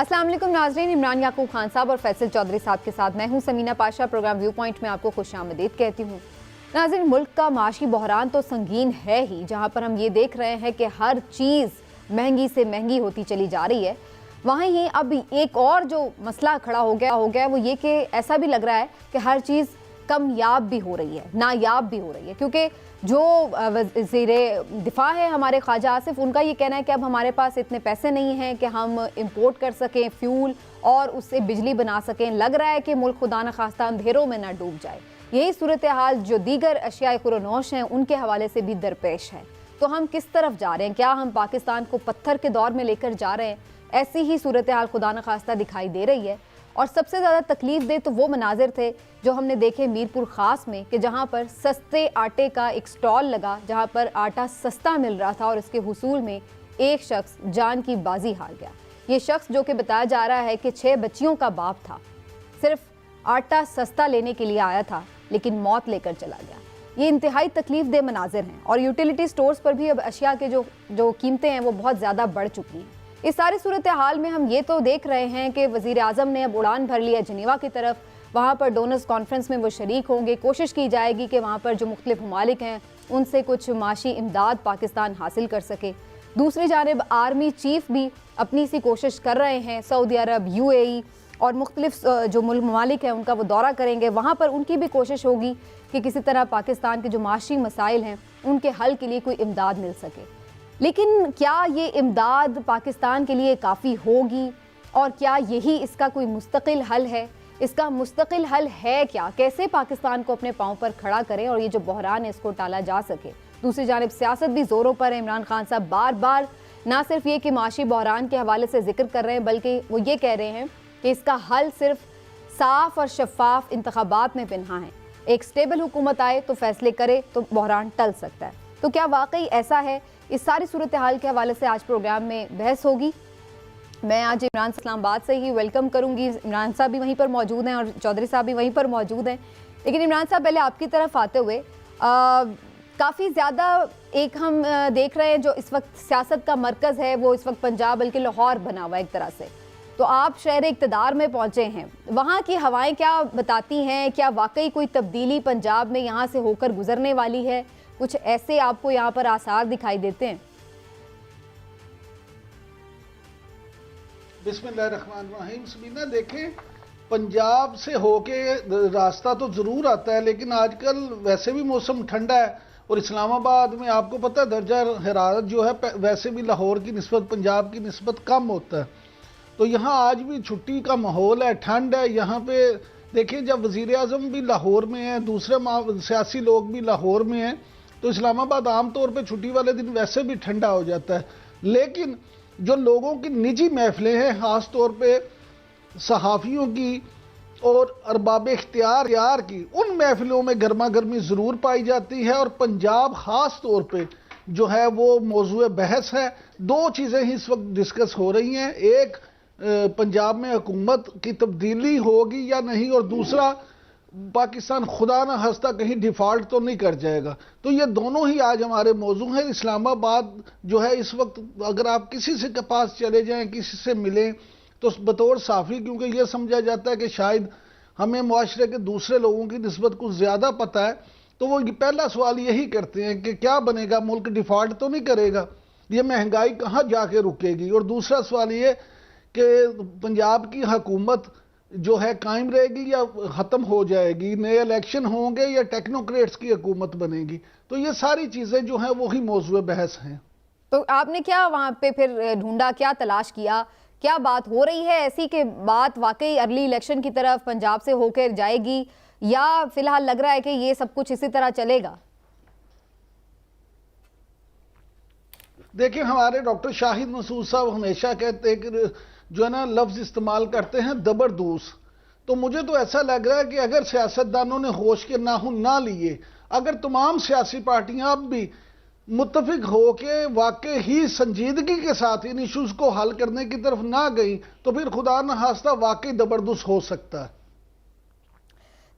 अस्सलाम वालेकुम नाज़रीन, इमरान याकूब खान साहब और फैसल चौधरी साहब के साथ मैं हूं Samina Pasha. Programme viewpoint में आपको खुशामदीद कहती हूं। नाज़रीन, मुल्क का माशी बहरान तो संगीन है ही, जहां पर हम ये देख रहे हैं कि हर चीज़ महंगी से महंगी होती चली जा रही है। वहीं ही अब एक और जो मसला खड़ा हो गया वो ये कि ऐसा भी लग रहा है कि हर चीज़ कमयाब भी हो रही है, नायाब भी हो रही है, क्योंकि जो वज़ीर दिफा है हमारे ख्वाजा आसिफ, उनका ये कहना है कि अब हमारे पास इतने पैसे नहीं हैं कि हम इंपोर्ट कर सकें फ्यूल और उससे बिजली बना सकें। लग रहा है कि मुल्क खुदा न खास्ता अंधेरों में ना डूब जाए। यही सूरत हाल जो दीगर अशिया खुरोनोश हैं उनके हवाले से भी दरपेश है। तो हम किस तरफ जा रहे हैं? क्या हम पाकिस्तान को पत्थर के दौर में लेकर जा रहे हैं? ऐसी ही सूरत हाल खुदा न खास्ता दिखाई दे रही है। और सबसे ज़्यादा तकलीफ दे तो वो मनाजिर थे जो हमने देखे मीरपुर ख़ास में, कि जहाँ पर सस्ते आटे का एक स्टॉल लगा, जहाँ पर आटा सस्ता मिल रहा था और इसके हुसूल में एक शख्स जान की बाजी हार गया। ये शख्स जो कि बताया जा रहा है कि 6 बच्चियों का बाप था, सिर्फ आटा सस्ता लेने के लिए आया था लेकिन मौत लेकर चला गया। ये इंतहाई तकलीफ दे मनाजिर हैं। और यूटिलिटी स्टोर्स पर भी अब अशिया के जो कीमतें हैं वो बहुत ज़्यादा बढ़ चुकी हैं। इस सारी सूरत हाल में हम ये तो देख रहे हैं कि वज़ीर आज़म ने अब उड़ान भर लिया जिनेवा की तरफ। वहाँ पर डोनर्स कॉन्फ्रेंस में वो शरीक होंगे। कोशिश की जाएगी कि वहाँ पर जो मुख्तलिफ ममालिक हैं उनसे कुछ माशी इमदाद पाकिस्तान हासिल कर सके। दूसरी जानिब आर्मी चीफ भी अपनी सी कोशिश कर रहे हैं। सऊदी अरब, UAE और मुख्तलिफ जो ममालिक हैं उनका वो दौरा करेंगे। वहाँ पर उनकी भी कोशिश होगी कि किसी तरह पाकिस्तान के जो माशी मसाइल हैं उनके हल के लिए कोई इमदाद मिल सके। लेकिन क्या ये इमदाद पाकिस्तान के लिए काफ़ी होगी और क्या यही इसका कोई मुस्तकिल हल है? इसका मुस्तकिल हल है क्या? कैसे पाकिस्तान को अपने पाँव पर खड़ा करें और ये जो बहरान है इसको टाला जा सके? दूसरी जानिब सियासत भी ज़ोरों पर है। इमरान खान साहब बार बार ना सिर्फ ये कि माशी बहरान के हवाले से जिक्र कर रहे हैं, बल्कि वो ये कह रहे हैं कि इसका हल सिर्फ साफ और शफाफ इंतखाबात में पिन्हा है। एक स्टेबल हुकूमत आए तो फैसले करे तो बहरान टल सकता है। तो क्या वाकई ऐसा है? इस सारी सूरत हाल के हवाले से आज प्रोग्राम में बहस होगी। मैं आज इमरान इस्लामाबाद से ही वेलकम करूंगी। इमरान साहब भी वहीं पर मौजूद हैं और चौधरी साहब भी वहीं पर मौजूद हैं। लेकिन इमरान साहब, पहले आपकी तरफ आते हुए, काफ़ी ज़्यादा एक हम देख रहे हैं जो इस वक्त सियासत का मरकज़ है वो इस वक्त पंजाब बल्कि लाहौर बना हुआ है एक तरह से। तो आप शहर इक़्तिदार में पहुँचे हैं, वहाँ की हवाएँ क्या बताती हैं? क्या वाकई कोई तब्दीली पंजाब में यहाँ से होकर गुजरने वाली है? कुछ ऐसे आपको यहाँ पर आसार दिखाई देते हैं? बिस्मिल्लाहिर्रहमानिर्रहीम। समीना, देखें, पंजाब से होके रास्ता तो ज़रूर आता है, लेकिन आजकल वैसे भी मौसम ठंडा है और इस्लामाबाद में आपको पता है दर्जा हरारत जो है वैसे भी लाहौर की निस्बत पंजाब की निस्बत कम होता है। तो यहाँ आज भी छुट्टी का माहौल है, ठंड है। यहाँ पे देखिए, जब वज़ीर आज़म भी लाहौर में है, दूसरे सियासी लोग भी लाहौर में हैं, तो इस्लामाबाद आमतौर पे छुट्टी वाले दिन वैसे भी ठंडा हो जाता है। लेकिन जो लोगों की निजी महफिलें हैं, ख़ास तौर पे सहाफ़ियों की और अरबाब इख्तियार की, उन महफिलों में गर्मा गर्मी ज़रूर पाई जाती है। और पंजाब ख़ास तौर पे जो है वो मौजूए बहस है। 2 चीज़ें ही इस वक्त डिस्कस हो रही हैं। एक, पंजाब में हुकूमत की तब्दीली होगी या नहीं, और दूसरा, पाकिस्तान खुदा ना हंसता कहीं डिफ़ॉल्ट तो नहीं कर जाएगा। तो ये दोनों ही आज हमारे मौजू हैं। इस्लामाबाद जो है इस वक्त अगर आप किसी से के पास चले जाएं, किसी से मिलें, तो बतौर साफ़ी, क्योंकि ये समझा जाता है कि शायद हमें मुआशरे के दूसरे लोगों की निस्बत कुछ ज़्यादा पता है, तो वो पहला सवाल यही करते हैं कि क्या बनेगा, मुल्क डिफ़ॉल्ट तो नहीं करेगा, ये महंगाई कहाँ जाके रुकेगी। और दूसरा सवाल ये कि पंजाब की हुकूमत जो है कायम रहेगी या ख़त्म हो जाएगी, नए इलेक्शन होंगे या टेक्नोक्रेट्स की हुकूमत बनेगी। तो ये सारी चीज़ें जो हैं वही मौजूद बहस हैं। तो आपने क्या वहाँ पे फिर ढूंढा, क्या तलाश किया? क्या बात हो रही है ऐसी कि बात वाकई अर्ली इलेक्शन की तरफ पंजाब से होकर जाएगी, या फिलहाल लग रहा है कि ये सब कुछ इसी तरह चलेगा? देखिए, हमारे डॉक्टर शाहिद मसूद साहब हमेशा कहते हैं कि जो है ना, लफ्ज़ इस्तेमाल करते हैं जबरदूस। तो मुझे तो ऐसा लग रहा है कि अगर सियासतदानों ने होश के नाखून ना लिए, अगर तमाम सियासी पार्टियां अब भी मुत्तफिक हो के वाकई ही संजीदगी के साथ इन इशूज़ को हल करने की तरफ ना गई, तो फिर खुदा न खास्ता वाकई जबरदस्त हो सकता है।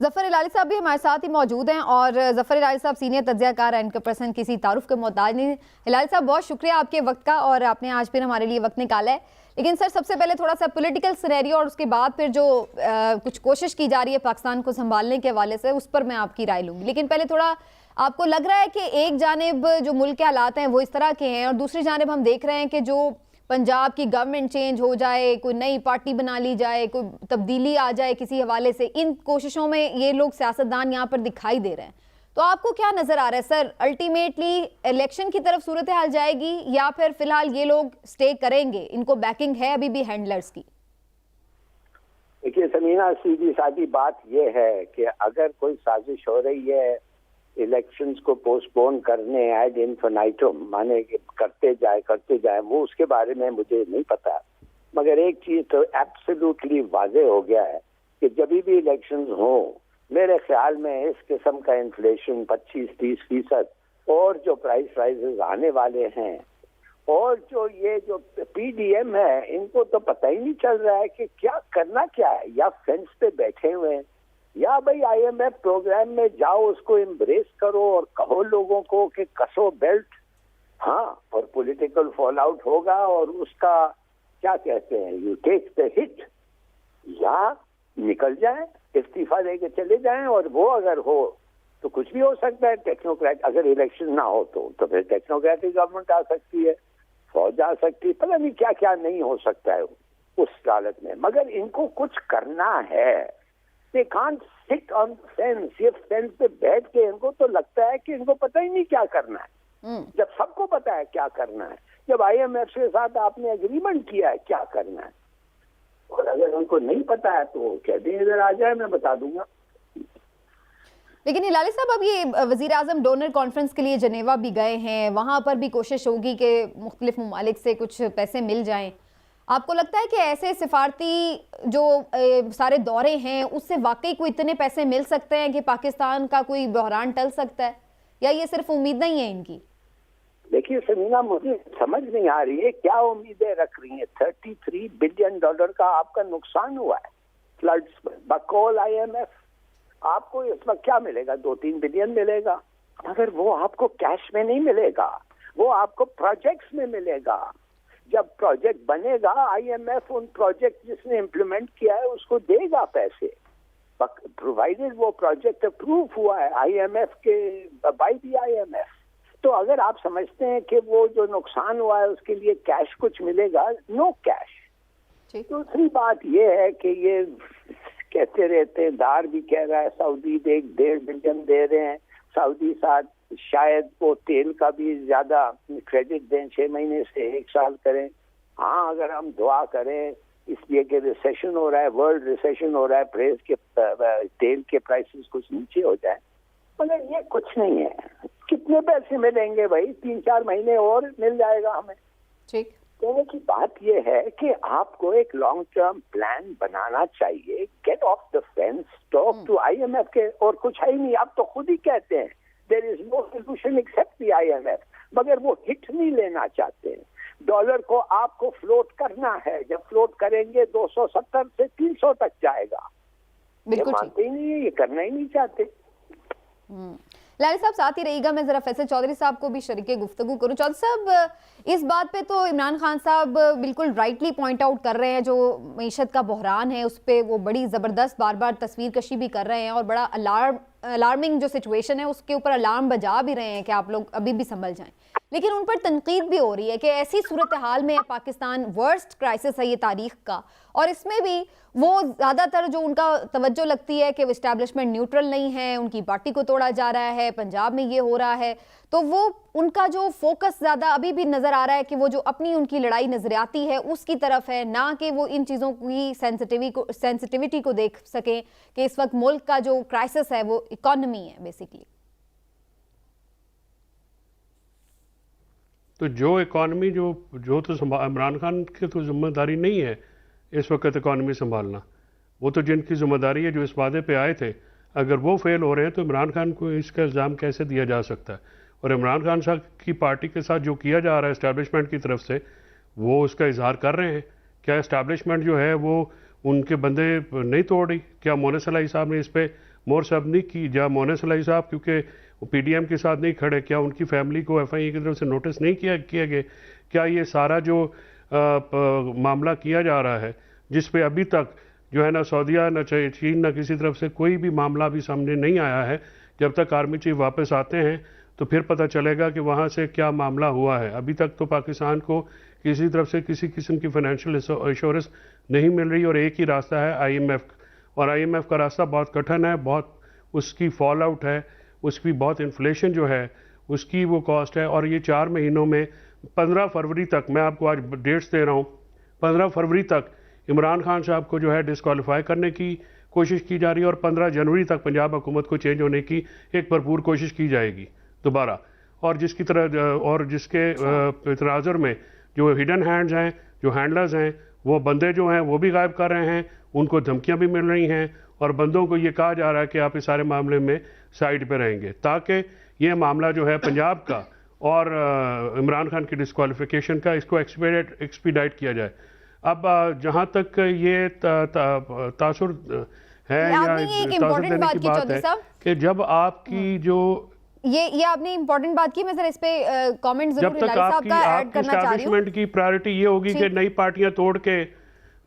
जफर इलाही साहब भी हमारे साथ ही मौजूद हैं और जफर इलाही साहब सीनियर तज्ज़ियाकार एंकर पर्सन किसी तारुफ के मोहताज नहीं। इलाही साहब बहुत शुक्रिया आपके वक्त का और आपने आज फिर हमारे लिए वक्त निकाला है। लेकिन सर सबसे पहले थोड़ा सा पॉलिटिकल सिनेरियो और उसके बाद फिर जो कुछ कोशिश की जा रही है पाकिस्तान को संभालने के हवाले से उस पर मैं आपकी राय लूँगी। लेकिन पहले थोड़ा आपको लग रहा है कि एक जानिब जो मुल्क के हालात हैं वो इस तरह के हैं और दूसरी जानिब हम देख रहे हैं कि जो पंजाब की गवर्नमेंट चेंज हो जाए, कोई नई पार्टी बना ली जाए, कोई तब्दीली आ जाए किसी हवाले से, इन कोशिशों में ये लोग सियासतदान यहाँ पर दिखाई दे रहे हैं। तो आपको क्या नजर आ रहा है सर, अल्टीमेटली इलेक्शन की तरफ सूरत हाल जाएगी या फिर फिलहाल ये लोग स्टे करेंगे, इनको बैकिंग है अभी भी हैंडलर्स की? देखिए समीना, सीधी सादी बात यह है कि अगर कोई साजिश हो रही है इलेक्शंस को पोस्टपोन करने एड इन्फिनिटुम, माने कि करते जाए, वो उसके बारे में मुझे नहीं पता। मगर एक चीज तो एब्सोल्युटली वाजे हो गया है कि जब भी इलेक्शंस हो, मेरे ख्याल में इस किस्म का इन्फ्लेशन 25-30% और जो प्राइस राइजेस आने वाले हैं और जो पीडीएम है, इनको तो पता ही नहीं चल रहा है कि क्या करना क्या है। या फेंस पे बैठे हुए हैं या भाई आईएमएफ प्रोग्राम में जाओ, उसको एम्ब्रेस करो और कहो लोगों को कि कसो बेल्ट। हाँ, और पॉलिटिकल फॉल आउट होगा और उसका क्या कहते हैं, यू टेक द हिट, या निकल जाए, इस्तीफा देके चले जाएं। और वो अगर हो तो कुछ भी हो सकता है। टेक्नोक्रेट, अगर इलेक्शन ना हो तो फिर टेक्नोक्रेटिक गवर्नमेंट आ सकती है, फौज आ सकती है, पता नहीं क्या क्या नहीं हो सकता है उस हालत में। मगर इनको कुछ करना है। They can't sit on the fence। ये फेंस पे बैठ के इनको तो लगता है कि इनको पता ही नहीं क्या करना है। जब सबको पता है क्या करना है, जब आईएमएफ के साथ आपने एग्रीमेंट किया है क्या करना है, और अगर उनको नहीं पता है तो कह दें इधर आ जाए, मैं बता दूंगा। लेकिन हिलाली साहब, अब ये वज़ीर आज़म डोनर कॉन्फ्रेंस के लिए जनेवा भी गए हैं, वहाँ पर भी कोशिश होगी कि मुख्तलिफ ममालिक से कुछ पैसे मिल जाएं। आपको लगता है कि ऐसे सिफारती जो सारे दौरे हैं उससे वाकई कोई इतने पैसे मिल सकते हैं कि पाकिस्तान का कोई बहरान टल सकता है, या ये सिर्फ उम्मीद नहीं है इनकी? देखिए समीना, मुझे समझ नहीं आ रही है क्या उम्मीदें रख रही हैं। $33 बिलियन का आपका नुकसान हुआ है फ्लड्स में, बकौल आईएमएफ। आपको इस वक्त क्या मिलेगा? 2-3 बिलियन मिलेगा, मगर वो आपको कैश में नहीं मिलेगा, वो आपको प्रोजेक्ट्स में मिलेगा। जब प्रोजेक्ट बनेगा, आईएमएफ उन प्रोजेक्ट जिसने इम्प्लीमेंट किया है उसको देगा पैसे, प्रोवाइडेड वो प्रोजेक्ट अप्रूव हुआ है आईएमएफ के बाय द आईएमएफ। तो अगर आप समझते हैं कि वो जो नुकसान हुआ है उसके लिए कैश कुछ मिलेगा, नो कैश। दूसरी बात ये है कि ये कहते रहते हैं, दार भी कह रहा है सऊदी 1.5 बिलियन दे रहे हैं, सऊदी साथ शायद वो तेल का भी ज्यादा क्रेडिट दें, 6 महीने से 1 साल करें। हाँ, अगर हम दुआ करें इसलिए कि रिसेशन हो रहा है, वर्ल्ड रिसेशन हो रहा है, प्रेस के तेल के प्राइसेस कुछ नीचे हो जाए, मगर ये कुछ नहीं है। कितने पैसे मिलेंगे भाई? 3-4 महीने और मिल जाएगा हमें। ठीक, कहने की बात यह है कि आपको एक लॉन्ग टर्म प्लान बनाना चाहिए। Get off the fence, talk to IMF के, और कुछ है ही नहीं। आप तो खुद ही कहते हैं there is no solution except the IMF, मगर वो हिट नहीं लेना चाहते हैं। डॉलर को आपको फ्लोट करना है, जब फ्लोट करेंगे 270 से 300 तक जाएगा। ये मानते ही नहीं है, ये करना ही नहीं चाहते। लाली साहब साथ ही रहिएगा, मैं जरा फैसल चौधरी साहब को भी शरीके गुफ्तगू करूं। चौधरी साहब, इस बात पे तो इमरान खान साहब बिल्कुल राइटली पॉइंट आउट कर रहे हैं, जो मीशत का बहरान है उस पर वो बड़ी ज़बरदस्त बार बार तस्वीर कशी भी कर रहे हैं और बड़ा अलार्मिंग जो सिचुएशन है उसके ऊपर अलार्म बजा भी रहे हैं कि आप लोग अभी भी संभल जाएं। लेकिन उन पर तनकीद भी हो रही है कि ऐसी सूरत हाल में पाकिस्तान वर्स्ट क्राइसिस है ये तारीख का, और इसमें भी वो ज़्यादातर जो उनका तवज्जो लगती है कि वो इस्टेब्लिशमेंट न्यूट्रल नहीं है, उनकी पार्टी को तोड़ा जा रहा है, पंजाब में ये हो रहा है, तो वो उनका जो फोकस ज़्यादा अभी भी नज़र आ रहा है कि वो जो अपनी उनकी लड़ाई नज़रियाती है उसकी तरफ है, ना कि वो इन चीज़ों की सेंसिटिविटी को देख सकें कि इस वक्त मुल्क का जो क्राइसिस है वो इकॉनमी है बेसिकली। तो जो इकॉनमी जो तो इमरान खान की तो जिम्मेदारी नहीं है इस वक्त इकॉनमी संभालना, वो तो जिनकी जिम्मेदारी है जो इस वादे पे आए थे, अगर वो फेल हो रहे हैं तो इमरान खान को इसका इल्ज़ाम कैसे दिया जा सकता है? और इमरान खान साहब की पार्टी के साथ जो किया जा रहा है इस्टेब्लिशमेंट की तरफ से, वो उसका इजहार कर रहे हैं। क्या इस्टेब्लिशमेंट जो है वो उनके बंदे नहीं तोड़ रही? क्या मोहन सलाई साहब ने इस पर मोर साहब ने की, या मोहन सलाई साहब क्योंकि पीडीएम के साथ नहीं खड़े, क्या उनकी फैमिली को एफआईए की तरफ से नोटिस नहीं किया गया? क्या ये सारा जो मामला किया जा रहा है जिस पे अभी तक जो है ना सऊदीया न चीन न किसी तरफ से कोई भी मामला भी सामने नहीं आया है, जब तक आर्मी चीफ वापस आते हैं तो फिर पता चलेगा कि वहाँ से क्या मामला हुआ है। अभी तक तो पाकिस्तान को किसी तरफ से किसी किस्म की फाइनेंशियल एश्योरेंस नहीं मिल रही और एक ही रास्ता है आईएमएफ, और आईएमएफ का रास्ता बहुत कठिन है, बहुत उसकी फॉल आउट है, उसकी बहुत इन्फ्लेशन जो है उसकी वो कॉस्ट है। और ये 4 महीनों में 15 फरवरी तक, मैं आपको आज डेट्स दे रहा हूँ, 15 फरवरी तक इमरान खान साहब को जो है डिस्क्वालीफाई करने की कोशिश की जा रही है और 15 जनवरी तक पंजाब हुकूमत को चेंज होने की एक भरपूर कोशिश की जाएगी दोबारा। और जिसकी तरह और जिसके तनाजुर में जो हिडन हैंड्स हैं, जो हैंडलर्स हैं, वो बंदे जो हैं वो भी गायब कर रहे हैं, उनको धमकियां भी मिल रही हैं और बंदों को ये कहा जा रहा है कि आप इस सारे मामले में साइड पे रहेंगे ताकि ये मामला जो है पंजाब का और इमरान खान की डिस्क्वालिफिकेशन का, इसको एक्सपीडाइट किया जाए। अब जहाँ तक ये तासुर है या तासुर देने की बात है कि जब आपकी जो ये आपने इंपॉर्टेंट बात की, मैं जरा इस पे कमेंट जरूर जब तक आपकी एस्टैब्लिशमेंट की प्रायोरिटी ये होगी कि नई पार्टियां तोड़ के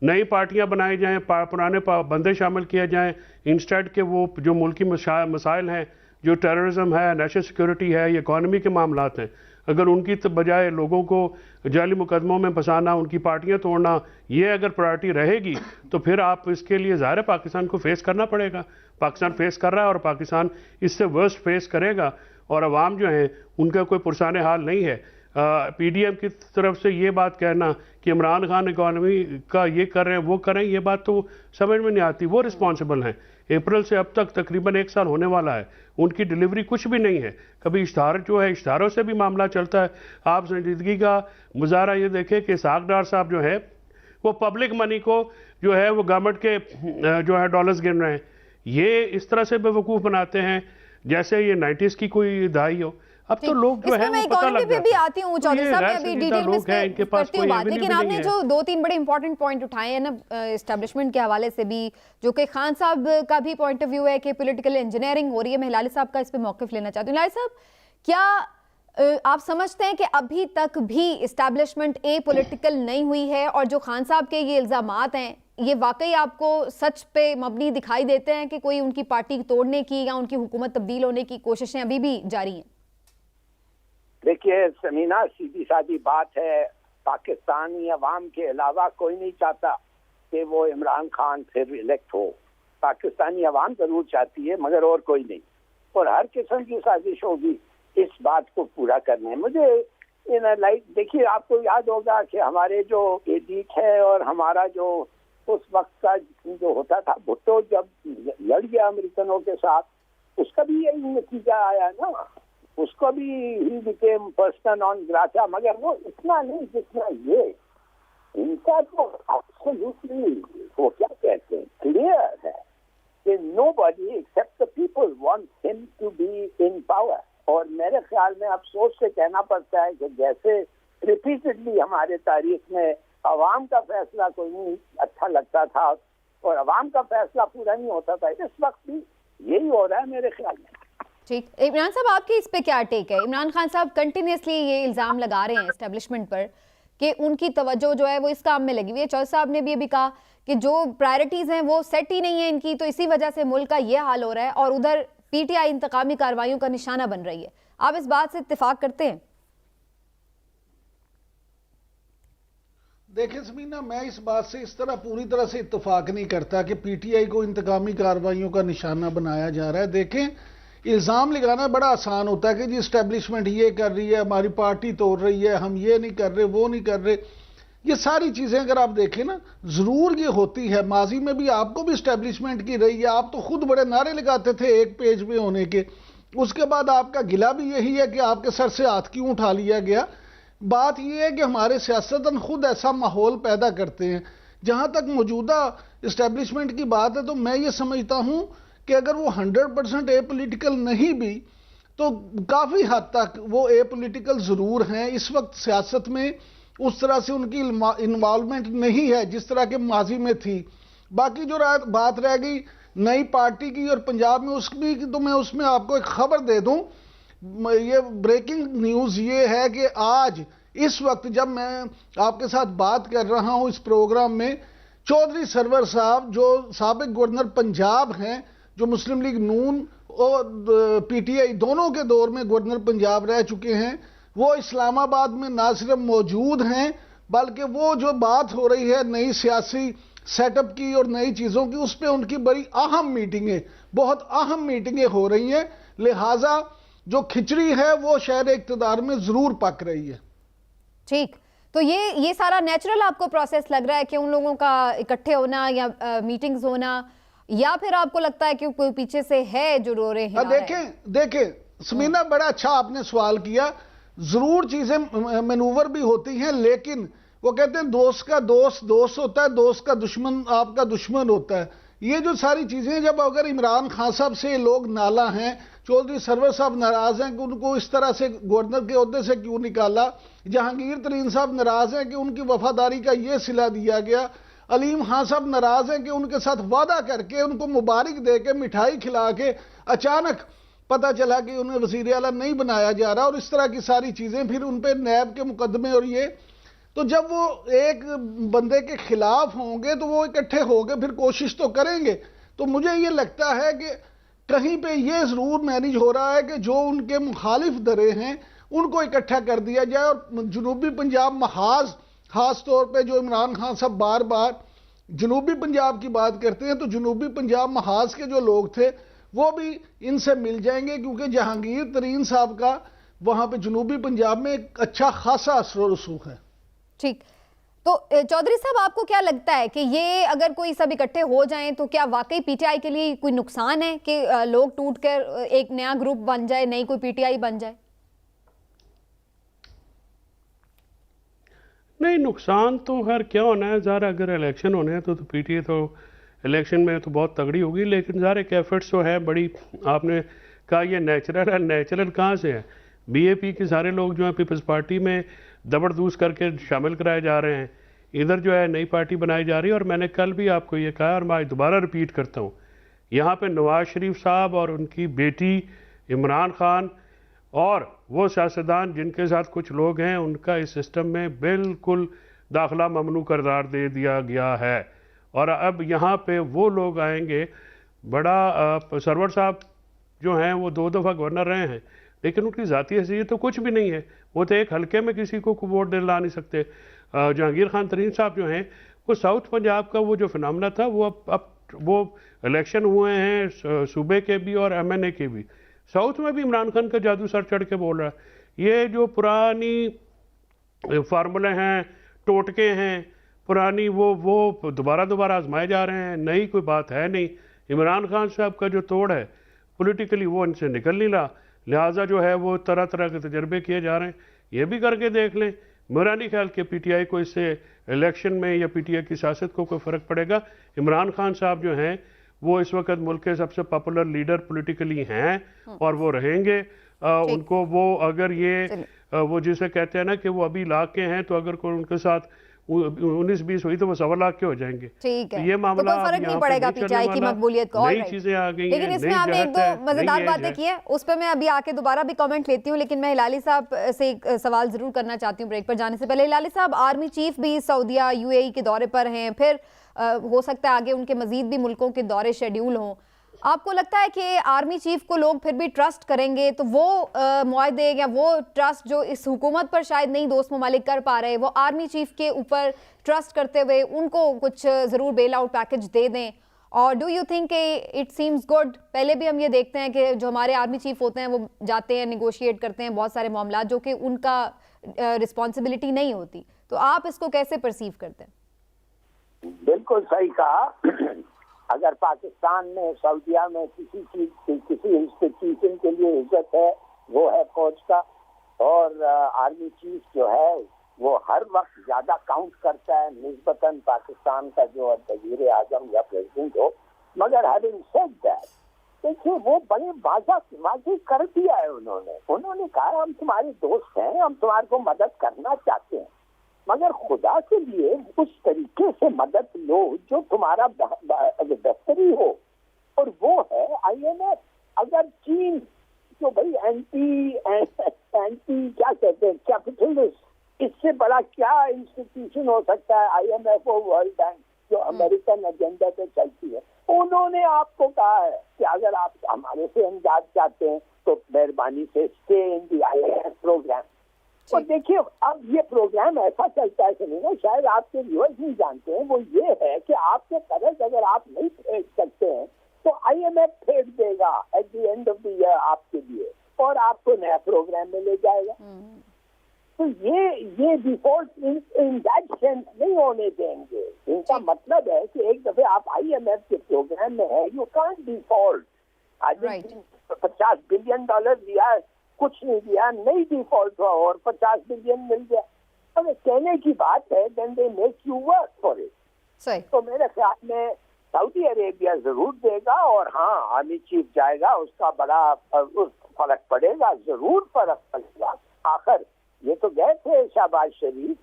नई पार्टियां बनाई जाएं, पुराने बंदे शामिल किए जाएं, इंस्टेड के वो जो मुल्की मसाइल हैं, जो टेररिज्म है, नेशनल सिक्योरिटी है, ये इकॉनमी के मामलात हैं, अगर उनकी बजाय लोगों को जाली मुकदमों में फंसाना, उनकी पार्टियां तोड़ना, ये अगर प्रायोरिटी रहेगी तो फिर आप इसके लिए ज़ाहिर है पाकिस्तान को फेस करना पड़ेगा। पाकिस्तान फेस कर रहा है और पाकिस्तान इससे वर्स्ट फेस करेगा और अवाम जो है उनका कोई पुरसाने हाल नहीं है। पीडीएम की तरफ से ये बात कहना कि इमरान खान इकॉनमी का ये कर रहे हैं वो कर रहे हैं, ये बात तो समझ में नहीं आती। वो रिस्पॉन्सिबल हैं। अप्रैल से अब तक तकरीबन 1 साल होने वाला है, उनकी डिलीवरी कुछ भी नहीं है। कभी इश्तहार जो है, इश्तहारों से भी मामला चलता है। आप संजीदगी का मुजाहरा ये देखें कि इसहाक डार साहब जो है वो पब्लिक मनी को जो है वो गवर्नमेंट के जो है डॉलर्स गिन रहे हैं। ये इस तरह से बेवकूफ़ बनाते हैं जैसे ये 90s की कोई दहाई हो। अब तो लोग जो है वो पता लग भी आती हूँ चौधरी साहब, मैं अभी डिटेल में इनके पास कोई बात, लेकिन आपने जो 2-3 बड़े इंपॉर्टेंट पॉइंट उठाए हैं ना एस्टेब्लिशमेंट के हवाले से भी, जो कि खान साहब का भी पॉइंट ऑफ व्यू है कि पॉलिटिकल इंजीनियरिंग हो रही है, मैं हिलाली साहब का इस पे मौक़िफ़ लेना चाहती हूँ। हिलाली साहब, क्या आप समझते हैं कि अभी तक भी एस्टेब्लिशमेंट पॉलिटिकल नहीं हुई है और जो खान साहब के ये इल्ज़ामात हैं ये वाकई आपको सच पे मबनी दिखाई देते हैं कि कोई उनकी पार्टी तोड़ने की या उनकी हुकूमत तब्दील होने की कोशिशें अभी भी जारी हैं? देखिए समीना, सीधी सादी बात है, पाकिस्तानी अवाम के अलावा कोई नहीं चाहता कि वो इमरान खान फिर इलेक्ट हो। पाकिस्तानी अवाम जरूर चाहती है मगर और कोई नहीं, और हर किस्म की साजिश होगी इस बात को पूरा करने। मुझे देखिए, आपको याद होगा कि हमारे जो एडिट है और हमारा जो उस वक्त का जो होता था भुट्टो, जब लड़ गया अमेरिकनों के साथ, उसका भी यही नतीजा आया ना, उसको भी he became person on grata, मगर वो इतना नहीं जितना ये। इनका तो एब्सोल्युटली वो क्या कहते हैं क्लियर है कि nobody except the people wants him to be in power. और मेरे ख्याल में अफसोस से कहना पड़ता है कि जैसे रिपीटेडली हमारे तारीख में अवाम का फैसला कोई नहीं अच्छा लगता था और अवाम का फैसला पूरा नहीं होता था, इस वक्त भी यही हो रहा है मेरे ख्याल में। ठीक, इमरान साहब आपकी इस पे क्या टेक है? इमरान खान साहब कंटिन्यूसली ये इल्ज़ाम लगा रहे हैं एस्टेब्लिशमेंट पर कि उनकी तवज्जो जो है वो इस काम में लगी हुई है। चौधरी साहब ने भी अभी कहा कि जो प्रायोरिटीज़ हैं वो सेट ही नहीं है इनकी, तो इसी वजह से मुल्क का ये हाल हो रहा है और उधर पीटीआई इंतकामी कार्रवाइयों का निशाना बन रही है। आप इस बात से इत्तेफाक करते हैं? देखिए समीना, मैं इस बात से इस तरह पूरी तरह से इत्तेफाक नहीं करता कि पीटीआई को इंतकामी कार्रवाइयों का निशाना बनाया जा रहा है। देखें, इल्ज़ाम लगाना बड़ा आसान होता है कि जी इस्टेब्लिशमेंट ये कर रही है, हमारी पार्टी तोड़ रही है, हम ये नहीं कर रहे, वो नहीं कर रहे। ये सारी चीज़ें अगर आप देखें ना, ज़रूर ये होती है। माजी में भी आपको भी इस्टेब्लिशमेंट की रही है, आप तो खुद बड़े नारे लगाते थे एक पेज पे होने के, उसके बाद आपका गिला भी यही है कि आपके सर से हाथ क्यों उठा लिया गया। बात यह है कि हमारे सियासतदान खुद ऐसा माहौल पैदा करते हैं। जहाँ तक मौजूदा इस्टेब्लिशमेंट की बात है तो मैं ये समझता हूँ कि अगर वो 100% एपॉलिटिकल नहीं भी तो काफ़ी हद तक वो एपॉलिटिकल ज़रूर हैं। इस वक्त सियासत में उस तरह से उनकी इन्वॉल्वमेंट नहीं है जिस तरह के माजी में थी। बाकी जो बात रह गई नई पार्टी की और पंजाब में उसकी, तो मैं उसमें आपको एक खबर दे दूं, ये ब्रेकिंग न्यूज ये है कि आज इस वक्त जब मैं आपके साथ बात कर रहा हूं इस प्रोग्राम में, चौधरी सरवर साहब जो साबिक गवर्नर पंजाब हैं, जो मुस्लिम लीग नून और पीटीआई दोनों के दौर में गवर्नर पंजाब रह चुके हैं, वो इस्लामाबाद में ना सिर्फ मौजूद हैं बल्कि वो जो बात हो रही है नई सियासी सेटअप की और नई चीजों की, उस पर उनकी बड़ी अहम मीटिंगें, बहुत अहम मीटिंगें हो रही हैं। लिहाजा जो खिचड़ी है वो शहर इक़्तिदार में जरूर पक रही है। ठीक, तो ये सारा नेचुरल आपको प्रोसेस लग रहा है कि उन लोगों का इकट्ठे होना या मीटिंग्स होना, या फिर आपको लगता है कि कोई पीछे से है जो रो रहे हैं? देखें समीना, बड़ा अच्छा आपने सवाल किया। जरूर चीजें मैनूवर भी होती हैं, लेकिन वो कहते हैं दोस्त का दोस्त दोस्त होता है, दोस्त का दुश्मन आपका दुश्मन होता है। ये जो सारी चीजें, जब अगर इमरान खान साहब से लोग नाला हैं, चौधरी सरवर साहब नाराज हैं कि उनको इस तरह से गवर्नर के ओहदे से क्यों निकाला, जहांगीर तरीन साहब नाराज हैं कि उनकी वफादारी का ये सिला दिया गया, अलीम खान साहब नाराज हैं कि उनके साथ वादा करके उनको मुबारक दे के मिठाई खिला के अचानक पता चला कि उन्हें वजीर आला नहीं बनाया जा रहा, और इस तरह की सारी चीजें, फिर उन पर नैब के मुकदमे और ये। तो जब वो एक बंदे के खिलाफ होंगे तो वो इकट्ठे होंगे, फिर कोशिश तो करेंगे। तो मुझे ये लगता है कि कहीं पे ये जरूर मैनेज हो रहा है कि जो उनके मुखालिफ दरे हैं उनको इकट्ठा कर दिया जाए, और जनूबी पंजाब महाज खास तौर पे जो इमरान खान साहब बार बार जनूबी पंजाब की बात करते हैं, तो जनूबी पंजाब महाज के जो लोग थे वो भी इनसे मिल जाएंगे, क्योंकि जहांगीर तरीन साहब का वहां पे जनूबी पंजाब में एक अच्छा खासा असर रसूख है। ठीक, तो चौधरी साहब आपको क्या लगता है कि ये अगर कोई सब इकट्ठे हो जाएं तो क्या वाकई पीटीआई के लिए कोई नुकसान है कि लोग टूटकर एक नया ग्रुप बन जाए, नई कोई पीटीआई बन जाए? नहीं, नुकसान तो खैर क्या होना है, ज़ाहिर अगर इलेक्शन होने हैं तो पीटीआई तो इलेक्शन में तो बहुत तगड़ी होगी, लेकिन ज़ाहिर एक एफर्ट्स तो है बड़ी। आपने कहा ये नेचुरल है, नेचुरल कहाँ से है? बीएपी के सारे लोग जो है पीपल्स पार्टी में दबड़दूस करके शामिल कराए जा रहे हैं, इधर जो है नई पार्टी बनाई जा रही है। और मैंने कल भी आपको ये कहा और मैं आज दोबारा रिपीट करता हूँ, यहाँ पे नवाज शरीफ साहब और उनकी बेटी इमरान खान और वो सियासतदान जिनके साथ कुछ लोग हैं, उनका इस सिस्टम में बिल्कुल दाखिला ममनू करार दे दिया गया है। और अब यहाँ पे वो लोग आएंगे, बड़ा सरवर साहब जो हैं वो 2 दफ़ा गवर्नर रहे हैं, लेकिन उनकी ज़ाती हैसियत तो कुछ भी नहीं है, वो तो एक हल्के में किसी को वोट दिला नहीं सकते। जहांगीर खान तरीन साहब जो हैं वो साउथ पंजाब का वो जो फिनोमेना था, वो अब वो इलेक्शन हुए हैं सूबे के भी और एमएनए के भी, साउथ में भी इमरान खान का जादू सर चढ़ के बोल रहा है। ये जो पुरानी फार्मूले हैं, टोटके हैं पुरानी, वो दोबारा आजमाए जा रहे हैं, नई कोई बात है नहीं। इमरान खान साहब का जो तोड़ है पॉलिटिकली वो इनसे निकल नहीं रहा, लिहाजा जो है वो तरह तरह के तजर्बे किए जा रहे हैं। ये भी करके देख लें, मेरा नहीं ख्याल कि पीटीआई को इससे इलेक्शन में या पीटीआई की सियासत को कोई फ़र्क पड़ेगा। इमरान खान साहब जो हैं वो इस वक्त मुल्क के सबसे पॉपुलर लीडर पॉलिटिकली हैं और वो रहेंगे। उनको वो अगर ये वो जिसे कहते हैं ना कि वो अभी लाख के हैं, तो अगर कोई उनके साथ 19-20 हुई तो वो 1.25 लाख के हो जाएंगे। ठीक है, ये मामला तो कोई फर्क नहीं पड़ेगा पीटीआई की मकबूलियत को। नई चीजें आ गई, लेकिन इसमें आपने एक दो मजेदार बातें की है, उस पर मैं अभी आके दोबारा भी कमेंट लेती हूँ, लेकिन मैं हिलाली साहब से एक सवाल जरूर करना चाहती हूँ ब्रेक पर जाने से पहले। हिलाली साहब, आर्मी चीफ भी सऊदीया यूएई के दौरे पर हैं, फिर हो सकता है आगे उनके मजीद भी मुल्कों के दौरे शेड्यूल हों। आपको लगता है कि आर्मी चीफ को लोग फिर भी ट्रस्ट करेंगे, तो वो मुआहदे या वो ट्रस्ट जो इस हुकूमत पर शायद नहीं दोस्त ममालिक कर पा रहे, वो आर्मी चीफ के ऊपर ट्रस्ट करते हुए उनको कुछ ज़रूर बेल आउट पैकेज दे दें? और do you think it seems good? पहले भी हम ये देखते हैं कि जो हमारे आर्मी चीफ होते हैं वो जाते हैं, निगोशिएट करते हैं बहुत सारे मामला जो कि उनका रिस्पॉन्सिबिलिटी नहीं होती, तो आप इसको कैसे परसीव करते हैं? बिल्कुल सही कहा। अगर पाकिस्तान में सऊदीया में किसी चीज किसी इंस्टीट्यूशन के लिए इज्जत है वो है फौज का, और आर्मी चीफ जो है वो हर वक्त ज्यादा काउंट करता है निस्बतन पाकिस्तान का जो वजीर आजम या प्रेसिडेंट हो। मगर हैविंग सेड दैट, देखिए वो बड़े वाज़ेह कर दिया है उन्होंने कहा हम तुम्हारे दोस्त हैं, हम तुम्हारे को मदद करना चाहते हैं, मगर खुदा के लिए उस तरीके से मदद लो जो तुम्हारा बेहतरी हो। IMF अगर चीन जो भाई एंटी क्या कहते हैं कैपिटलिस्ट, इससे बड़ा क्या इंस्टीट्यूशन हो सकता है IMF और वर्ल्ड बैंक जो अमेरिकन एजेंडा पे चलती है। उन्होंने आपको कहा है कि अगर आप हमारे से इमदाद चाहते हैं तो मेहरबानी से stay in the IMF programme. और देखिए अब ये प्रोग्राम ऐसा चलता है सुनिए, शायद आपके व्यूअर्स नहीं जानते हैं, वो ये है कि आपके कर्ज अगर आप नहीं फेड सकते हैं तो IMF फेड देगा at the end of the year आपके लिए और आपको नया प्रोग्राम में ले जाएगा। तो ये डिफॉल्ट इन दैट सेंस नहीं होने देंगे। इनका मतलब है कि एक दफे आप IMF के प्रोग्राम में है, यू कांट डिफॉल्ट। आज 50 बिलियन डॉलर दिया, कुछ नहीं दिया, नहीं डिफॉल्ट हुआ और 50 बिलियन मिल गया। अब कहने की बात है, then they make you work for it. तो मेरे ख्याल में सऊदी अरेबिया जरूर देगा और हाँ आर्मी चीफ जाएगा, उसका बड़ा फर्क पड़ेगा, जरूर फर्क पड़ेगा। आखिर ये तो गए थे शहबाज शरीफ,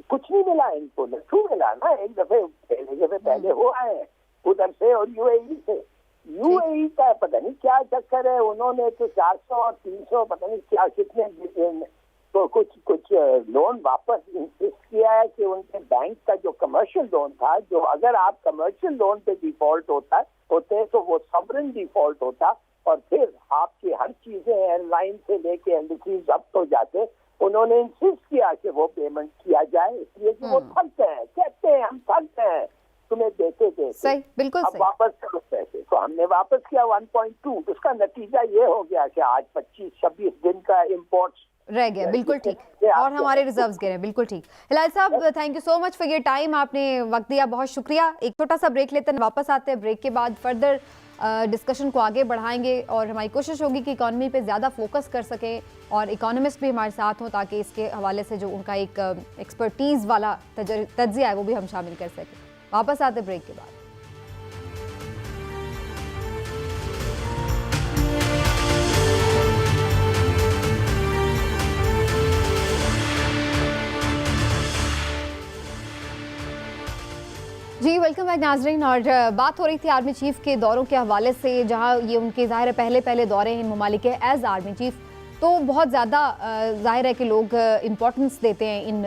कुछ नहीं मिला इनको, लट्ठू मिला ना एक दफे पहले हो आए हैं उधर से और UAE से। UAE का पता नहीं क्या चक्कर है, उन्होंने तो 400 और 300 पता नहीं क्या कितने तो कुछ लोन वापस इंसिस्ट किया है कि उनके बैंक का जो कमर्शियल लोन था, जो अगर आप कमर्शियल लोन पे डिफॉल्ट होते तो वो सॉवरेन डिफॉल्ट होता और फिर आपकी हर चीजें एयरलाइन से लेके एम्बेसी जब्त हो जाते। उन्होंने इंसिस्ट किया कि वो पेमेंट किया जाए, इसलिए कि वो थकते हैं, कहते हैं हम थकते हैं तुम्हें देते सही, बिल्कुल अब सही। वापस करो पैसे, तो हमने वापस किया 1.2। उसका नतीजा ये हो गया कि आज 25-26 दिन का इम्पोर्ट रह गया। बिल्कुल ठीक, और हमारे रिजर्व्स गिरे। बिल्कुल ठीक। हिलाल साहब, thank you so much for your time, आपने वक्त दिया, बहुत शुक्रिया। एक छोटा सा ब्रेक लेते हैं, वापस आते हैं, ब्रेक के बाद फर्दर डिस्कशन को आगे बढ़ाएंगे और हमारी कोशिश होगी कि इकॉनमी पे ज़्यादा फोकस कर सकें और इकोनॉमिस्ट भी हमारे साथ हों ताकि इसके हवाले से जो उनका एक एक्सपर्टीज़ वाला तज्ज़िया है वो भी हम शामिल कर सकें। वापस आते ब्रेक के बाद। जी वेलकम बैक नाजरीन। और बात हो रही थी आर्मी चीफ के दौरों के हवाले से, जहां ये उनके ज़ाहिर है पहले दौरे हैं इन ममालिक के एज आर्मी चीफ, तो बहुत ज़्यादा ज़ाहिर है कि लोग इम्पोर्टेंस देते हैं इन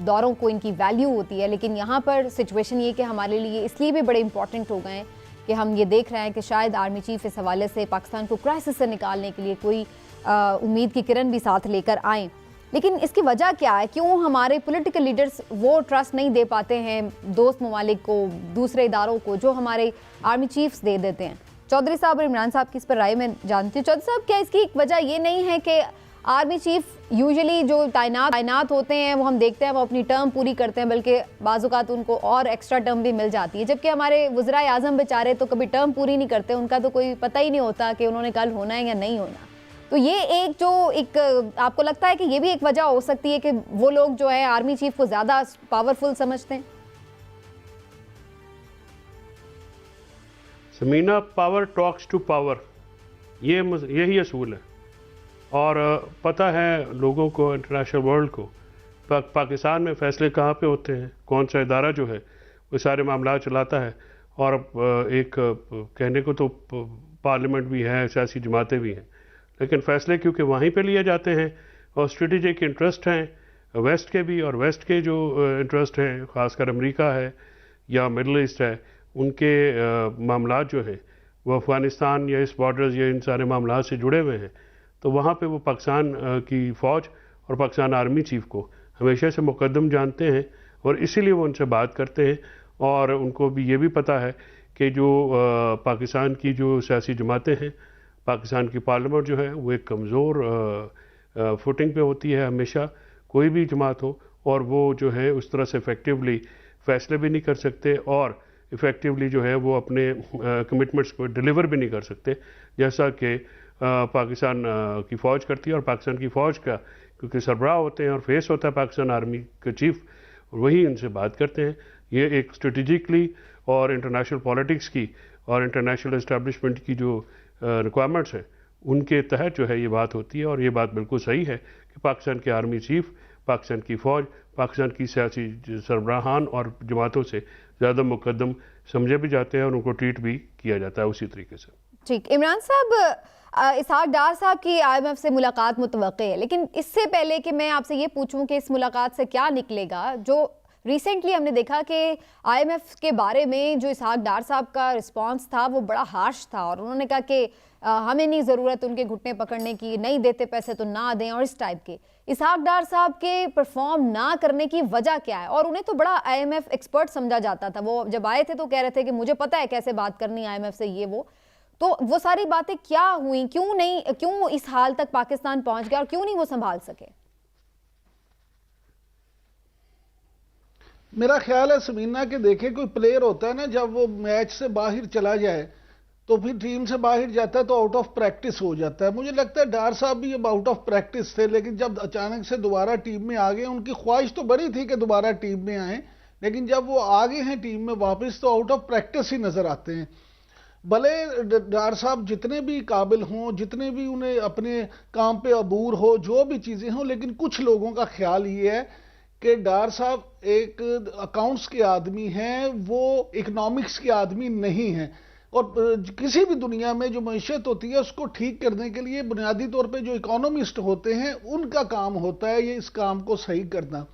दौरों को, इनकी वैल्यू होती है। लेकिन यहाँ पर सिचुएशन ये कि हमारे लिए इसलिए भी बड़े इंपॉर्टेंट हो गए हैं कि हम ये देख रहे हैं कि शायद आर्मी चीफ इस हवाले से पाकिस्तान को क्राइसिस से निकालने के लिए कोई उम्मीद की किरण भी साथ लेकर आएँ। लेकिन इसकी वजह क्या है? क्यों हमारे पॉलिटिकल लीडर्स वो ट्रस्ट नहीं दे पाते हैं दोस्त ममालिक को, दूसरे इदारों को, जो हमारे आर्मी चीफ्स दे देते हैं? चौधरी साहब और इमरान साहब की इस पर राय में जानती हूँ। चौधरी साहब, क्या इसकी एक वजह ये नहीं है कि आर्मी चीफ यूजुअली जो तैनात होते हैं वो हम देखते हैं वो अपनी टर्म पूरी करते हैं, बल्कि बाज़-औक़ात उनको और एक्स्ट्रा टर्म भी मिल जाती है, जबकि हमारे वज़राए आज़म बेचारे तो कभी टर्म पूरी नहीं करते, उनका तो कोई पता ही नहीं होता कि उन्होंने कल होना है या नहीं होना। तो ये एक आपको लगता है कि ये भी एक वजह हो सकती है कि वो लोग जो है आर्मी चीफ को ज़्यादा पावरफुल समझते हैं? Samina, power talks to power, यही असूल है। और पता है लोगों को, इंटरनेशनल वर्ल्ड को, पाकिस्तान में फैसले कहाँ पे होते हैं, कौन सा इदारा जो है वो सारे मामला चलाता है। और एक कहने को तो पार्लियामेंट भी है, सियासी जमातें भी हैं, लेकिन फैसले क्योंकि वहीं पे लिए जाते हैं और स्ट्रेटेजिक इंटरेस्ट हैं वेस्ट के भी, और वेस्ट के जो इंटरेस्ट हैं ख़ासकर अमेरिका है या मिडल ईस्ट है, उनके मामला जो हैं वो अफ़गानिस्तान या इस बॉर्डर्स या इन सारे मामला से जुड़े हुए हैं। तो वहाँ पे वो पाकिस्तान की फ़ौज और पाकिस्तान आर्मी चीफ को हमेशा से मुकद्दम जानते हैं और इसीलिए वो उनसे बात करते हैं। और उनको भी ये भी पता है कि जो पाकिस्तान की जो सियासी जमातें हैं, पाकिस्तान की पार्लियामेंट जो है वो एक कमज़ोर फुटिंग पे होती है हमेशा, कोई भी जमात हो, और वो जो है उस तरह से इफ़ेक्टिवली फ़ैसले भी नहीं कर सकते और इफ़ेक्टिवली जो है वो अपने कमिटमेंट्स को डिलीवर भी नहीं कर सकते, जैसा कि पाकिस्तान की फ़ौज करती है। और पाकिस्तान की फ़ौज का क्योंकि सरबराह होते हैं और फेस होता है पाकिस्तान आर्मी के चीफ, वही इनसे बात करते हैं। ये एक स्ट्रेटिजिकली और इंटरनेशनल पॉलिटिक्स की और इंटरनेशनल इस्टेब्लिशमेंट की जो रिक्वायरमेंट्स हैं उनके तहत जो है ये बात होती है। और ये बात बिल्कुल सही है कि पाकिस्तान के आर्मी चीफ, पाकिस्तान की फ़ौज, पाकिस्तान की सियासी सरबराहान और जमातों से ज़्यादा मुकद्दम समझे भी जाते हैं और उनको ट्रीट भी किया जाता है उसी तरीके से। ठीक, इमरान साहब, इसहाक डार साहब की IMF से मुलाकात मुतवक्के है, लेकिन इससे पहले कि मैं आपसे ये पूछूं कि इस मुलाकात से क्या निकलेगा, जो रिसेंटली हमने देखा कि IMF के बारे में जो इसहाक डार साहब का रिस्पांस था वो बड़ा हार्श था और उन्होंने कहा कि हमें नहीं ज़रूरत उनके घुटने पकड़ने की, नहीं देते पैसे तो ना दें, और इस टाइप के। इसहाक डार साहब के परफॉर्म ना करने की वजह क्या है? और उन्हें तो बड़ा IMF एक्सपर्ट समझा जाता था, वो जब आए थे तो कह रहे थे कि मुझे पता है कैसे बात करनी IMF से, ये वो सारी बातें क्या हुई, क्यों इस हाल तक पाकिस्तान पहुंच गया और क्यों नहीं वो संभाल सके? मेरा ख्याल है समीना के, देखे कोई प्लेयर होता है ना, जब वो मैच से बाहर चला जाए तो फिर टीम से बाहर जाता है तो आउट ऑफ प्रैक्टिस हो जाता है। मुझे लगता है डार साहब भी अब आउट ऑफ प्रैक्टिस थे, लेकिन जब अचानक से दोबारा टीम में आ गए, उनकी ख्वाहिश तो बड़ी थी कि दोबारा टीम में आए, लेकिन जब वो आ गए हैं टीम में वापस तो आउट ऑफ प्रैक्टिस ही नजर आते हैं। भले डार साहब जितने भी काबिल हों, जितने भी उन्हें अपने काम पे अबूर हो, जो भी चीजें हों, लेकिन कुछ लोगों का ख्याल ये है कि डार साहब एक अकाउंट्स के आदमी हैं, वो इकोनॉमिक्स के आदमी नहीं हैं। और किसी भी दुनिया में जो मईशत होती है उसको ठीक करने के लिए बुनियादी तौर पे जो इकोनॉमिस्ट होते हैं उनका काम होता है ये इस काम को सही करना।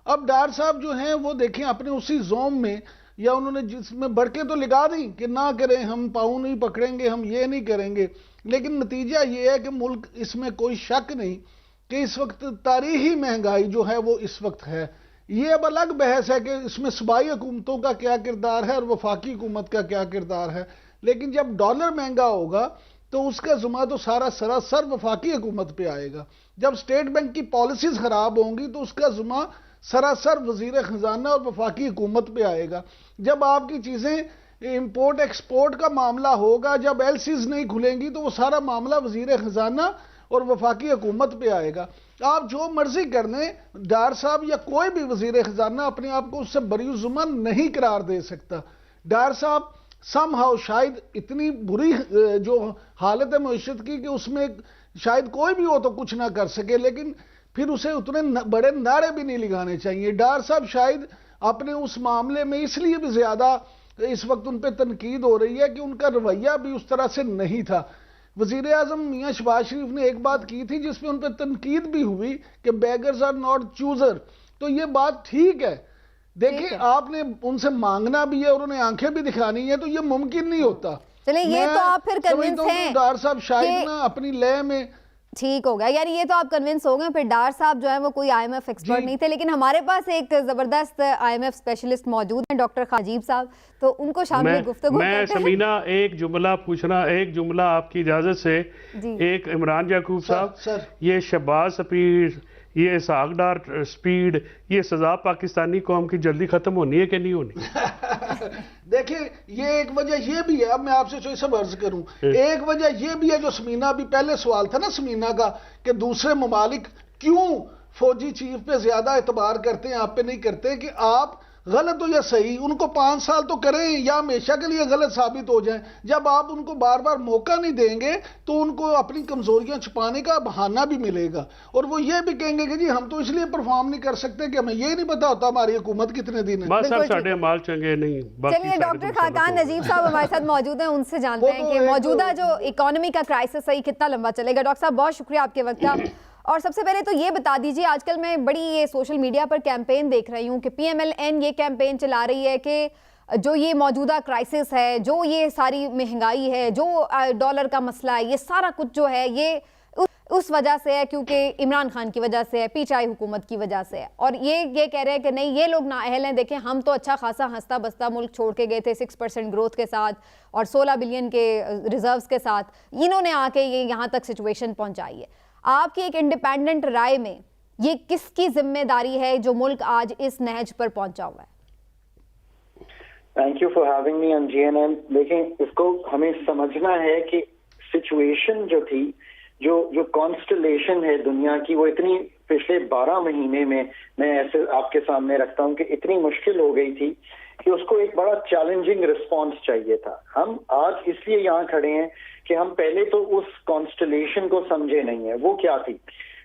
अब डार साहब जो हैं वो देखें अपने उसी जोम में, या उन्होंने जिसमें बढ़ के तो लगा दी कि ना करें, हम पाँव नहीं पकड़ेंगे, हम ये नहीं करेंगे, लेकिन नतीजा ये है कि मुल्क, इसमें कोई शक नहीं कि इस वक्त तारीखी महंगाई जो है वो इस वक्त है। ये अब अलग बहस है कि इसमें सूबाई हुकूमतों का क्या किरदार है और वफाकी हुकूमत का क्या किरदार है, लेकिन जब डॉलर महंगा होगा तो उसका जुम्मा तो सारा सरासर वफाकी हुकूमत पे आएगा। जब स्टेट बैंक की पॉलिसीज खराब होंगी तो उसका जुम्मा सरासर वजीर खजाना और वफाकी हुकूमत पे आएगा। जब आपकी चीजें इंपोर्ट एक्सपोर्ट का मामला होगा, जब LCs नहीं खुलेंगी तो वो सारा मामला वजीर खजाना और वफाकी हुकूमत पे आएगा। आप जो मर्जी कर लें, डार साहब या कोई भी वजीर खजाना अपने आप को उससे बरी जुम्मा नहीं करार दे सकता। डार साहब समहाउ शायद इतनी बुरी जो हालत है मईशत की कि उसमें शायद कोई भी हो तो कुछ ना कर सके, लेकिन फिर उसे उतने बड़े नारे भी नहीं लगाने चाहिए। डार साहब शायद अपने उस मामले में इसलिए भी ज्यादा इस वक्त उन पर तनकीद हो रही है कि उनका रवैया भी उस तरह से नहीं था। वजीर आजम मियां शहबाज शरीफ ने एक बात की थी जिसमें उन पर तनकीद भी हुई कि बेगर्स आर नॉट चूजर, तो ये बात ठीक है। देखिए आपने उनसे मांगना भी है और उन्हें आंखें भी दिखानी है, तो ये मुमकिन नहीं होता। चलिए ये तो आप फिर कन्विंस हैं डार साहब शायद ना अपनी लय में ठीक हो गया, यानी ये तो आप कन्विंस हो गए। फिर डार साहब जो है वो कोई IMF एक्सपर्ट नहीं थे, लेकिन हमारे पास एक जबरदस्त IMF स्पेशलिस्ट मौजूद हैं, डॉक्टर खाजीब साहब, तो उनको शामिल गुफ्तगू मैं समीना एक जुमला पूछना, एक जुमला आपकी इजाजत से। एक इमरान याकूब साहब, ये शहबाज स्पीड, ये इसहाक डार स्पीड, ये सजा पाकिस्तानी कौम की जल्दी खत्म होनी है कि नहीं होनी? देखिए ये एक वजह ये भी है, अब मैं आपसे जो सब अर्ज करूं, एक वजह ये भी है जो समीना भी पहले सवाल था ना समीना का, कि दूसरे ममालिक क्यों फौजी चीफ पे ज्यादा एतबार करते हैं, आप पे नहीं करते, कि आप गलत हो या सही उनको 5 साल तो करें या हमेशा के लिए गलत साबित हो जाएं। जब आप उनको बार बार मौका नहीं देंगे तो उनको अपनी कमजोरियां छुपाने का बहाना भी मिलेगा, और वो ये भी कहेंगे कि जी हम तो इसलिए परफॉर्म नहीं कर सकते कि हमें ये नहीं पता होता हमारी हुकूमत कितने दिन है। चलिए डॉक्टर खाकान नजीब साहब हमारे साथ मौजूद हैं, उनसे जानते हैं कि मौजूदा जो इकोनॉमी का क्राइसिस है कितना लंबा चलेगा। डॉक्टर साहब बहुत शुक्रिया आपके वक्त का। और सबसे पहले तो ये बता दीजिए, आजकल मैं बड़ी ये सोशल मीडिया पर कैंपेन देख रही हूँ कि PMLN ये कैंपेन चला रही है कि जो ये मौजूदा क्राइसिस है, जो ये सारी महंगाई है, जो डॉलर का मसला है, ये सारा कुछ जो है ये उस वजह से है क्योंकि इमरान खान की वजह से है, PTI हुकूमत की वजह से है। और ये कह रहे हैं कि नहीं ये लोग नाअहल हैं, देखें हम तो अच्छा खासा हंसता बसता मुल्क छोड़ के गए थे 6% ग्रोथ के साथ और 16 बिलियन के रिजर्व्स के साथ, इन्होंने आके ये यहाँ तक सिचुएशन पहुँचाई है। आपकी एक इंडिपेंडेंट राय में ये किसकी जिम्मेदारी है जो मुल्क आज इस नहज पर पहुंचा हुआ है? Thank you for having me on GNN। लेकिन इसको हमें समझना है कि सिचुएशन जो थी, जो कॉन्स्टलेशन है दुनिया की, वो इतनी पिछले 12 महीने में मैं ऐसे आपके सामने रखता हूं कि इतनी मुश्किल हो गई थी कि उसको एक बड़ा चैलेंजिंग रिस्पॉन्स चाहिए था। हम आज इसलिए यहाँ खड़े हैं कि हम पहले तो उस कॉन्स्टलेशन को समझे नहीं है। वो क्या थी?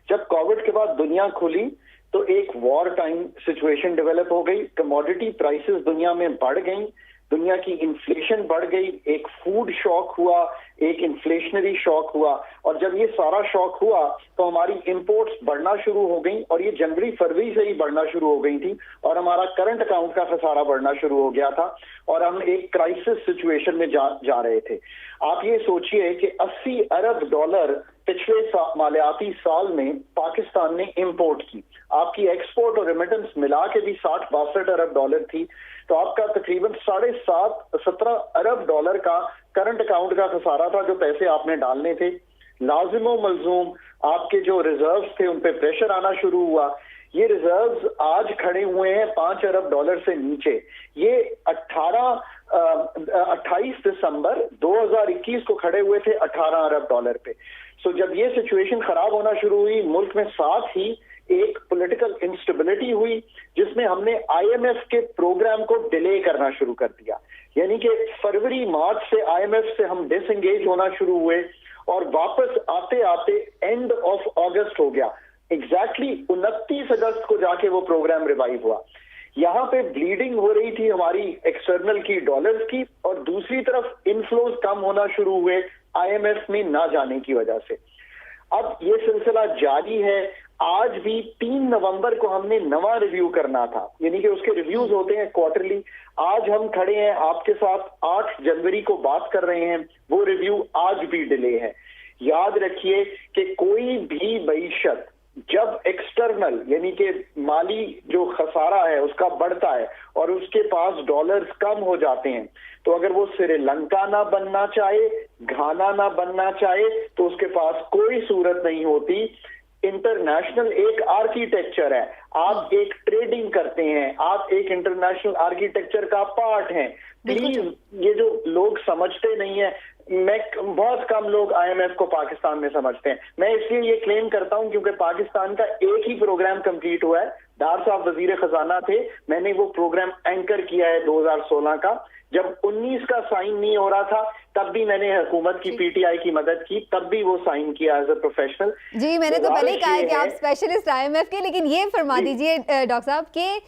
जब कोविड के बाद दुनिया खुली तो एक वॉर टाइम सिचुएशन डेवलप हो गई, कमोडिटी प्राइसेस दुनिया में बढ़ गई, दुनिया की इन्फ्लेशन बढ़ गई, एक फूड शॉक हुआ, एक इन्फ्लेशनरी शॉक हुआ, और जब ये सारा शॉक हुआ तो हमारी इंपोर्ट्स बढ़ना शुरू हो गई, और ये जनवरी फरवरी से ही बढ़ना शुरू हो गई थी, और हमारा करंट अकाउंट का खसारा बढ़ना शुरू हो गया था, और हम एक क्राइसिस सिचुएशन में जा रहे थे। आप ये सोचिए कि $80 अरब पिछले मालियाती साल में पाकिस्तान ने इंपोर्ट की। आपकी एक्सपोर्ट और रेमिटेंस मिला के भी $60-62 अरब थी, तो आपका तकरीबन $17 अरब का करंट अकाउंट का खसारा था, जो पैसे आपने डालने थे। लाजिमो मलजूम आपके जो रिजर्व्स थे उन पे प्रेशर आना शुरू हुआ। ये रिजर्व्स आज खड़े हुए हैं $5 अरब से नीचे। ये 28 दिसंबर 2021 को खड़े हुए थे $18 अरब पे। सो जब ये सिचुएशन खराब होना शुरू हुई मुल्क में, साथ ही एक पॉलिटिकल इंस्टेबिलिटी हुई, जिसमें हमने IMF के प्रोग्राम को डिले करना शुरू कर दिया। यानी कि फरवरी मार्च से IMF से हम डिसएंगेज होना शुरू हुए, और वापस आते आते एंड ऑफ अगस्त हो गया। एग्जैक्टली 29 अगस्त को जाके वो प्रोग्राम रिवाइव हुआ। यहाँ पे ब्लीडिंग हो रही थी हमारी एक्सटर्नल की, डॉलर्स की, और दूसरी तरफ इनफ्लोज कम होना शुरू हुए IMF में ना जाने की वजह से। अब ये सिलसिला जारी है। आज भी 3 नवंबर को हमने नवा रिव्यू करना था, यानी कि उसके रिव्यूज होते हैं क्वार्टरली। आज हम खड़े हैं आपके साथ 8 जनवरी को बात कर रहे हैं, वो रिव्यू आज भी डिले है। याद रखिए कि कोई भी मईशत जब एक्सटर्नल यानी कि माली जो खसारा है उसका बढ़ता है और उसके पास डॉलर्स कम हो जाते हैं, तो अगर वो श्रीलंका ना बनना चाहे, घाना ना बनना चाहे, तो उसके पास कोई सूरत नहीं होती। इंटरनेशनल एक आर्किटेक्चर है, आप एक ट्रेडिंग करते हैं, आप एक इंटरनेशनल आर्किटेक्चर का पार्ट हैं। प्लीज ये जो लोग समझते नहीं है, बहुत कम लोग IMF को पाकिस्तान में समझते हैं। मैं इसलिए ये क्लेम करता हूं क्योंकि पाकिस्तान का एक ही प्रोग्राम कंप्लीट हुआ है। डार साहब वजीर खजाना थे, मैंने वो प्रोग्राम एंकर किया है 2016 का। जब 19 का साइन नहीं हो रहा था तब भी मैंने हुकूमत की PTI की मदद की, तब भी वो साइन किया एज अ प्रोफेशनल। जी, मैंने तो पहले ही कहा है कि आप स्पेशलिस्ट IMF के, लेकिन ये फरमा दीजिए डॉक्टर साहब कि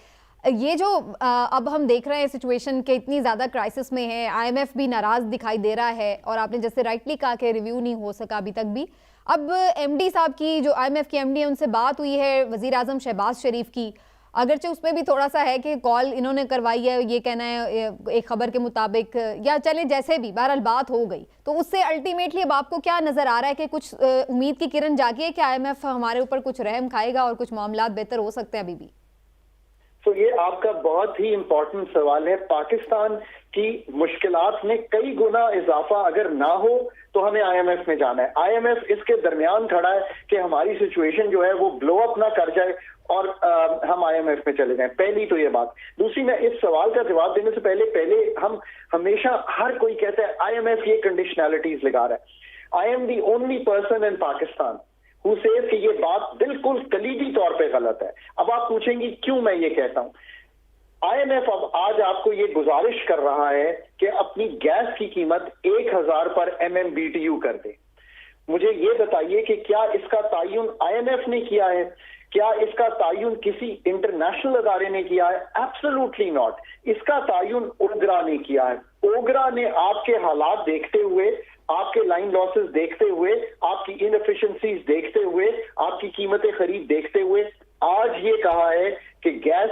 ये जो अब हम देख रहे हैं सिचुएशन के इतनी ज़्यादा क्राइसिस में है, IMF भी नाराज़ दिखाई दे रहा है, और आपने जैसे राइटली कहा कि रिव्यू नहीं हो सका अभी तक भी। अब MD साहब की, जो IMF की MD है, उनसे बात हुई है वज़ीर आज़म शहबाज शरीफ की, अगरचे उसमें भी थोड़ा सा है कि कॉल इन्होंने करवाई है, ये कहना है एक खबर के मुताबिक, या चले जैसे भी, बहरहाल बात हो गई। तो उससे अल्टीमेटली अब आपको क्या नज़र आ रहा है कि कुछ उम्मीद की किरण जागी है कि IMF हमारे ऊपर कुछ रहम खाएगा और कुछ मामला बेहतर हो सकते हैं अभी भी? तो ये आपका बहुत ही इंपॉर्टेंट सवाल है। पाकिस्तान की मुश्किलात में कई गुना इजाफा अगर ना हो तो हमें IMF में जाना है। IMF इसके दरमियान खड़ा है कि हमारी सिचुएशन जो है वो ब्लो अप ना कर जाए और हम IMF में चले जाएं। पहली तो ये बात। दूसरी, मैं इस सवाल का जवाब देने से पहले हम हमेशा, हर कोई कहता है IMF ये कंडीशनैलिटीज लगा रहा है। I am the only person in Pakistan who says कि ये बात बिल्कुल कलीदी तौर पे गलत है। अब आप पूछेंगी क्यों मैं ये कहता हूं। IMF अब आज आपको ये गुजारिश कर रहा है कि अपनी गैस की कीमत 1000 पर MMBTU कर दे। मुझे ये बताइए कि क्या इसका तायुन IMF ने किया है? क्या इसका तायुन किसी इंटरनेशनल अदारे ने किया है? Absolutely not. इसका तायुन ओगरा ने किया है। ओगरा ने आपके हालात देखते हुए, आपके लाइन लॉसेस देखते हुए, आपकी इनएफिशिएंसीज देखते हुए, आपकी कीमतें खरीद देखते हुए आज ये कहा है कि गैस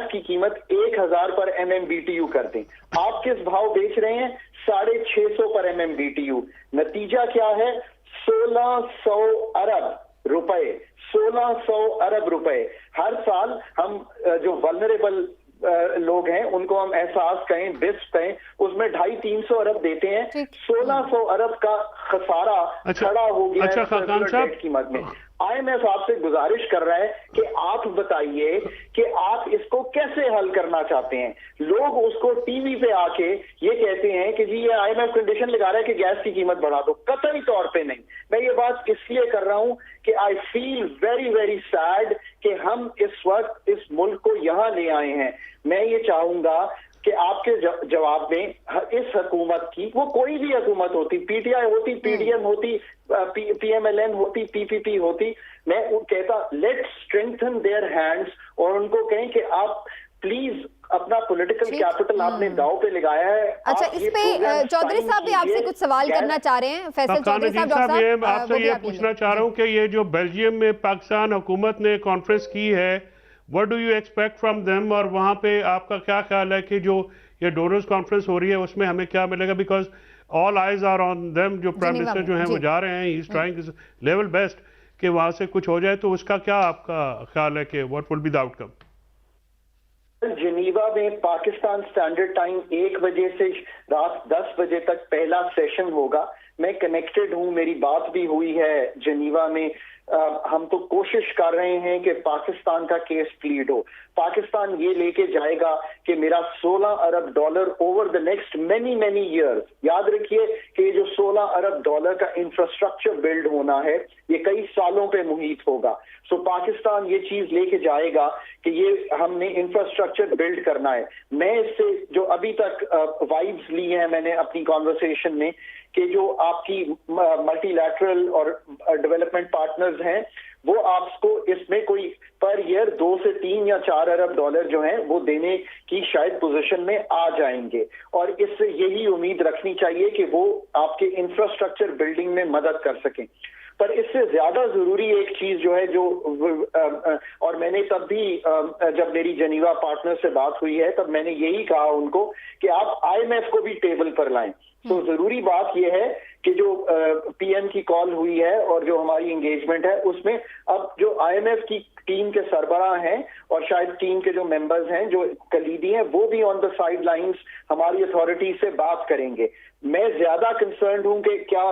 की कीमत 1000 पर MMBTU कर दें। आप किस भाव बेच रहे हैं? 650 पर MMBTU। नतीजा क्या है? 1600 अरब रुपए, 1600 अरब रुपए हर साल हम जो वल्नरेबल लोग हैं उनको हम एहसास कहें, बिस्प कहें, उसमें 250-300 अरब देते हैं। 1600 अरब का खसारा खड़ा हो गया है कीमत में। IMF आपसे गुजारिश कर रहा है कि आप बताइए कि आप इसको कैसे हल करना चाहते हैं। लोग उसको टीवी पे आके ये कहते हैं कि जी ये IMF कंडीशन लगा रहा है कि गैस की कीमत बढ़ा दो। कतई तौर पे नहीं। मैं ये बात इसलिए कर रहा हूं कि I feel very very sad कि हम इस वक्त इस मुल्क को यहां ले आए हैं। मैं ये चाहूंगा कि आपके जवाब में इस हुकूमत की, वो कोई भी हुकूमत होती, PTI होती, PDM होती, PMLN होती, PPP होती, मैं कहता लेट्स स्ट्रेंथन देयर हैंड्स और उनको कहें कि आप प्लीज अपना पॉलिटिकल कैपिटल आपने दांव पे लगाया है। अच्छा, इस पे चौधरी साहब भी आपसे कुछ सवाल करना चाह रहे हैं। फैसल चौधरी साहब, साहब आपसे ये पूछना चाह रहा हूँ कि ये जो बेल्जियम में पाकिस्तान हुकूमत ने कॉन्फ्रेंस की है, what do you expect from them, और वहाँ पे आपका क्या ख्याल है कि जो ये डोनर्स कॉन्फ्रेंस हो रही है उसमें हमें क्या मिलेगा? Because all eyes are on them. जो प्राइम मिनिस्टर जो है वो जा रहे हैं, he is trying his level best कि वहाँ से कुछ हो जाए, तो उसका क्या आपका ख्याल है कि what will be the outcome? Geneva में पाकिस्तान स्टैंडर्ड टाइम 1 बजे से रात 10 बजे तक पहला सेशन होगा। मैं कनेक्टेड हूं, मेरी बात भी हुई है जिनीवा में। हम तो कोशिश कर रहे हैं कि पाकिस्तान का केस प्लीड हो। पाकिस्तान ये लेके जाएगा कि मेरा 16 अरब dollar over the next many years, याद रखिए कि ये जो 16 अरब डॉलर का इंफ्रास्ट्रक्चर बिल्ड होना है ये कई सालों पे मुहित होगा। सो पाकिस्तान ये चीज लेके जाएगा कि ये हमने इंफ्रास्ट्रक्चर बिल्ड करना है। मैं इससे जो अभी तक वाइब्स ली हैं मैंने अपनी कॉन्वर्सेशन में कि जो आपकी मल्टीलैटरल और डेवलपमेंट पार्टनर्स हैं वो आपको इसमें कोई पर ईयर 2 से 3 या 4 अरब डॉलर जो हैं वो देने की शायद पोजीशन में आ जाएंगे, और इससे यही उम्मीद रखनी चाहिए कि वो आपके इंफ्रास्ट्रक्चर बिल्डिंग में मदद कर सकें। पर इससे ज्यादा जरूरी एक चीज जो है जो और मैंने तब भी जब मेरी जनीवा पार्टनर से बात हुई है तब मैंने यही कहा उनको कि आप IMF को भी टेबल पर लाएं। तो जरूरी बात यह है कि जो PM की कॉल हुई है और जो हमारी एंगेजमेंट है उसमें अब जो IMF की टीम के सरबराह हैं और शायद टीम के जो मेंबर्स हैं जो कलीदी हैं वो भी ऑन द साइड लाइन्स हमारी अथॉरिटी से बात करेंगे। मैं ज्यादा कंसर्न्ड हूं कि क्या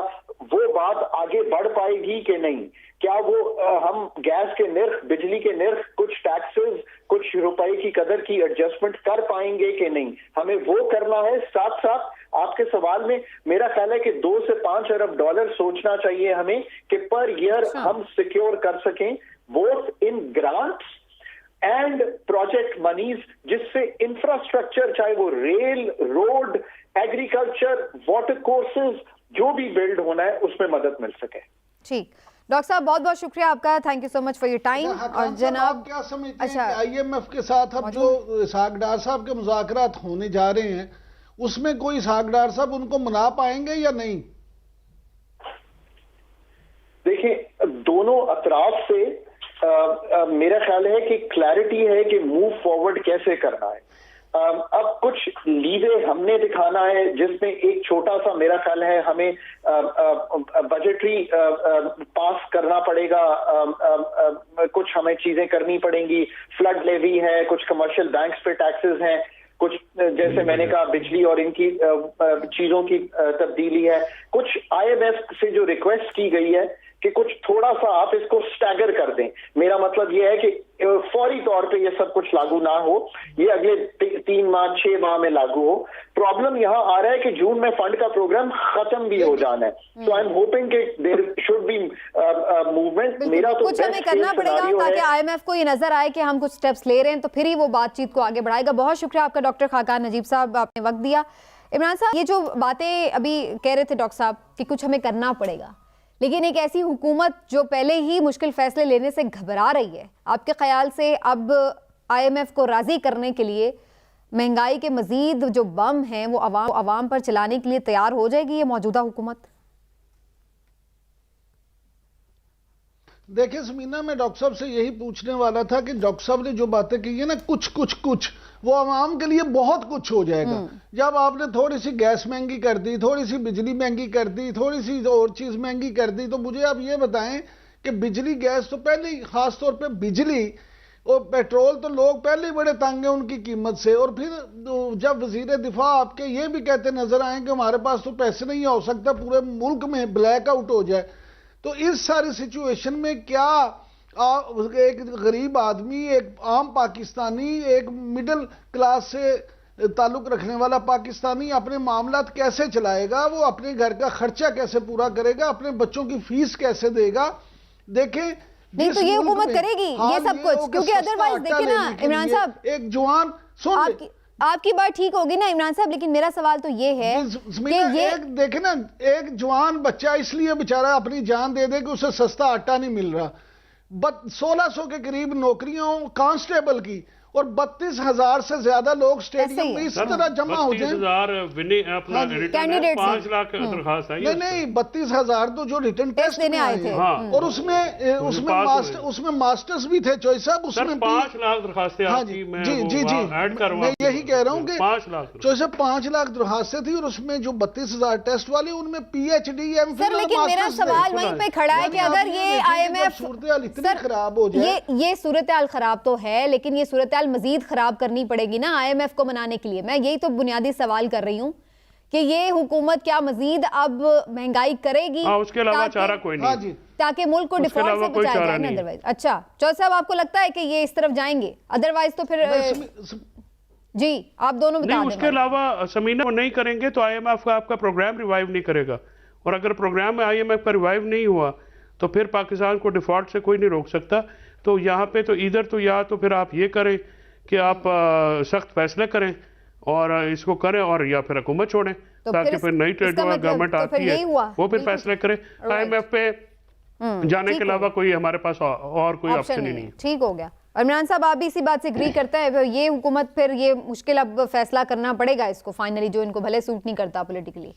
वो बात आगे बढ़ पाएगी कि नहीं, क्या वो हम गैस के निर्ख, बिजली के निर्ख, कुछ टैक्सेस, कुछ रुपए की कदर की एडजस्टमेंट कर पाएंगे कि नहीं, हमें वो करना है। साथ साथ आपके सवाल में मेरा ख्याल है कि 2 से 5 अरब डॉलर सोचना चाहिए हमें कि पर ईयर हम सिक्योर कर सकें both in grants and project monies, जिससे इंफ्रास्ट्रक्चर चाहे वो rail, road, agriculture, water courses जो भी बिल्ड होना है उसमें मदद मिल सके। ठीक, डॉक्टर साहब बहुत बहुत शुक्रिया आपका, thank you so much for your time. और जनाब क्या समझते हैं कि IMF के साथ अब जो इसहाक डार साहब के मुज़ाकरात होने जा रहे हैं उसमें कोई इसहाक डार साहब उनको मना पाएंगे या नहीं? देखिए दोनों अतराफ से मेरा ख्याल है कि क्लैरिटी है कि मूव फॉरवर्ड कैसे करना है। अब कुछ लीवे हमने दिखाना है जिसमें एक छोटा सा मेरा ख्याल है हमें बजटरी पास करना पड़ेगा, कुछ हमें चीजें करनी पड़ेंगी। फ्लड लेवी है, कुछ कमर्शियल बैंक्स पे टैक्सेस हैं, कुछ जैसे मैंने कहा बिजली और इनकी चीजों की तब्दीली है। कुछ IMF से जो रिक्वेस्ट की गई है कि कुछ थोड़ा सा आप इसको स्टैगर कर दें। मेरा मतलब यह है कि फौरी तौर पे ये सब कुछ लागू ना हो, ये अगले 3 माह 6 माह में लागू हो। प्रॉब्लम यहाँ आ रहा है कि जून में फंड का प्रोग्राम खत्म भी हो जाना है। सो आई एम होपिंग कि देयर शुड बी मूवमेंट। मेरा तो कुछ हमें करना पड़ेगा ताकि IMF को ये नजर आए कि हम कुछ स्टेप्स ले रहे हैं, तो फिर ही वो बातचीत को आगे बढ़ाएगा। बहुत शुक्रिया आपका डॉक्टर खाकान नजीब साहब, आपने वक्त दिया। इमरान साहब, ये जो बातें अभी कह रहे थे डॉक्टर साहब कि कुछ हमें करना पड़ेगा, लेकिन एक ऐसी हुकूमत जो पहले ही मुश्किल फैसले लेने से घबरा रही है, आपके ख्याल से अब IMF को राजी करने के लिए महंगाई के मजीद जो बम हैं वो अवाम पर चलाने के लिए तैयार हो जाएगी ये मौजूदा हुकूमत? देखिए समीना, मैं डॉक्टर साहब से यही पूछने वाला था कि डॉक्टर साहब ने जो बातें की है ना, कुछ वो आवाम के लिए बहुत कुछ हो जाएगा। जब आपने थोड़ी सी गैस महंगी कर दी, थोड़ी सी बिजली महंगी कर दी, थोड़ी सी और चीज महंगी कर दी, तो मुझे आप ये बताएं कि बिजली गैस तो पहले ही, खासतौर पे बिजली और पेट्रोल तो लोग पहले ही बड़े तंग हैं उनकी कीमत से। और फिर जब वजीर दिफा आपके ये भी कहते नजर आए कि हमारे पास तो पैसे नहीं हो सकता, पूरे मुल्क में ब्लैक आउट हो जाए, तो इस सारी सिचुएशन में क्या एक गरीब आदमी, एक आम पाकिस्तानी, एक मिडिल क्लास से ताल्लुक रखने वाला पाकिस्तानी अपने मामलात कैसे चलाएगा? वो अपने घर का खर्चा कैसे पूरा करेगा? अपने बच्चों की फीस कैसे देगा? देखें नहीं तो ये हुकूमत करेगी ये सब कुछ, क्योंकि अदरवाइज देखिए ना इमरान साहब, एक जवान सुन आपकी बात ठीक होगी ना इमरान साहब, लेकिन मेरा सवाल तो ये है कि ये देखे ना, एक जवान बच्चा इसलिए बेचारा अपनी जान दे दे कि उसे सस्ता आटा नहीं मिल रहा। 1600 के करीब नौकरियों कांस्टेबल की, और 32,000 से ज्यादा लोग स्टेडियम में इस तरह जमा हो जाए। 32,000 अपना कैंडिडेट 5 लाख दरखास्त आई है। नहीं 32,000 तो जो रिटर्न टेस्ट देने आए थे। और उसमें मास्टर्स भी थे चॉइस साहब, उसमें 5 लाख दरखास्तें आपकी मैं ऐड कर रहा हूं। मैं यही कह रहा हूँ कि 5 लाख चॉइस साहब 5 लाख दरखास्तें थी और उसमें जो 32,000 टेस्ट वाले उनमें PhD MPhil। सर लेकिन मेरा सवाल वहीं पे खड़ा है कि अगर ये IMF सूरत इतनी खराब हो जाए, ये सूरत हाल खराब तो है, लेकिन ये सूरत हाल मजीद खराब करनी पड़ेगी ना IMF को मनाने के लिए। मैं यही तो बुनियादी सवाल कर रही हूँ कि ये हुकूमत क्या मजीद अब महंगाई करेगी? उसके अलावा चारा कोई नहीं। हाँ जी, ताकि मुल्क को डिफॉल्ट से बचाया जाए ना अदरवाइज। अच्छा चौधरी साहब, आपको लगता है कि ये इस तरफ जाएंगे? अदरवाइज तो फिर जी आप दोनों बता दें। उसके अलावा समीना वो नहीं करेंगे तो IMF का आपका प्रोग्राम रिवाइव नहीं करेगा, और अगर प्रोग्राम में IMF का रिवाइव नहीं हुआ तो फिर पाकिस्तान को डिफॉल्ट से कोई नहीं रोक सकता। तो यहाँ पे तो इधर तो या तो फिर आप ये करें कि आप सख्त फैसले करें और इसको करें, और या फिर हुकूमत छोड़ें तो ताकि फिर नई गवर्नमेंट आती है वो फिर फैसले करे। IMF पे जाने के अलावा कोई हमारे पास और कोई ऑप्शन ही नहीं। ठीक हो गया। और इमरान साहब आप भी इसी बात से एग्री करते हैं? ये हुकूमत फिर ये मुश्किल अब फैसला करना पड़ेगा इसको फाइनली, जो इनको भले सूट नहीं करता पॉलिटिकली।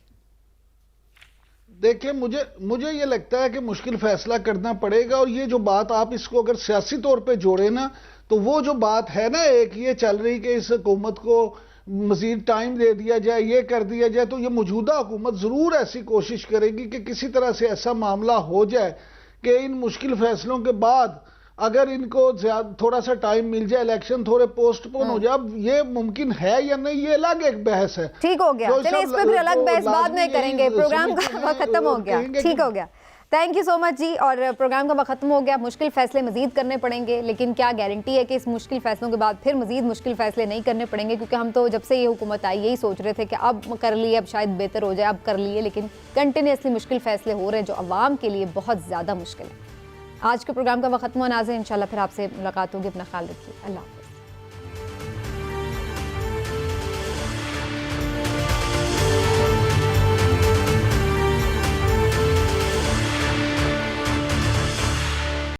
देखिए मुझे ये लगता है कि मुश्किल फैसला करना पड़ेगा। और ये जो बात आप इसको अगर सियासी तौर पे जोड़े ना, तो वो जो बात है ना एक ये चल रही कि इस हुकूमत को मजीद टाइम दे दिया जाए, ये कर दिया जाए, तो ये मौजूदा हुकूमत जरूर ऐसी कोशिश करेगी कि किसी तरह से ऐसा मामला हो जाए कि इन मुश्किल फैसलों के बाद अगर इनको थोड़ा सा टाइम मिल जाए, इलेक्शन थोड़े पोस्टपोन हो जाए। अब ये मुमकिन है या नहीं ये अलग एक बहस है। ठीक हो गया, चलिए इस पे फिर अलग बहस बाद में करेंगे। प्रोग्राम का खत्म हो गया, ठीक हो गया। थैंक यू सो मच जी। और प्रोग्राम का वक्त खत्म हो गया। मुश्किल फैसले मजीद करने पड़ेंगे, लेकिन क्या गारंटी है कि इस मुश्किल फैसलों के बाद फिर मजीद मुश्किल फैसले नहीं करने पड़ेंगे? क्योंकि हम तो जब से ये हुकूमत आई यही सोच रहे थे कि अब कर लिए, अब शायद बेहतर हो जाए, अब कर लिए, लेकिन कंटिन्यूसली मुश्किल फैसले हो रहे हैं जो अवाम के लिए बहुत ज़्यादा मुश्किल है। आज के प्रोग्राम का वक्त खत्म हुआ। नाज़रीन इंशाल्लाह फिर आपसे मुलाकात होगी। अपना ख्याल रखिए। अल्लाह।